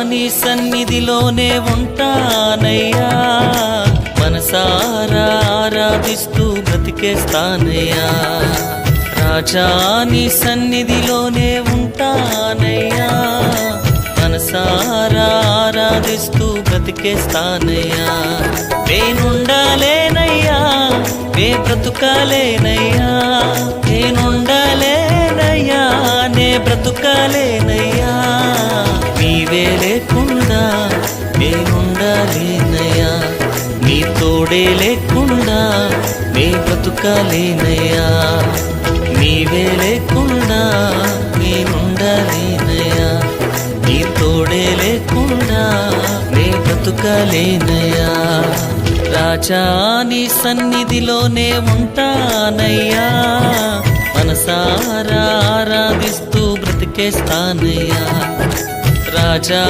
నీ సన్నిధిలోనే ఉంటానయ్యా, మనసారా ఆరాధిస్తూ బ్రతికేస్తానయ్యా. రాజా నీ సన్నిధిలోనే ఉంటానయ్యా, మనసారా ఆరాధిస్తూ బ్రతికేస్తానయ్యా. నేనుండాలేనయ్యా, నే బ్రతుకాలేనయ్యా, నేనుండాలేనయ్యా, నే బ్రతుకాలేనయ్యా. నీవే లేకుండా నేనుండాలేనయ్యా, నీ తోడే లేకుండా నే బ్రతుకాలేనయ్యా. నీవే లేకుండా నేనుండాలేనయ్యా, నీ తోడే లేకుండా నే బ్రతుకాలేనయ్యా. రాజా నీ సన్నిధిలోనే ఉంటానయ్యా, మనసారా ఆరాధిస్తూ బ్రతికేస్తానయ్యా. రాజా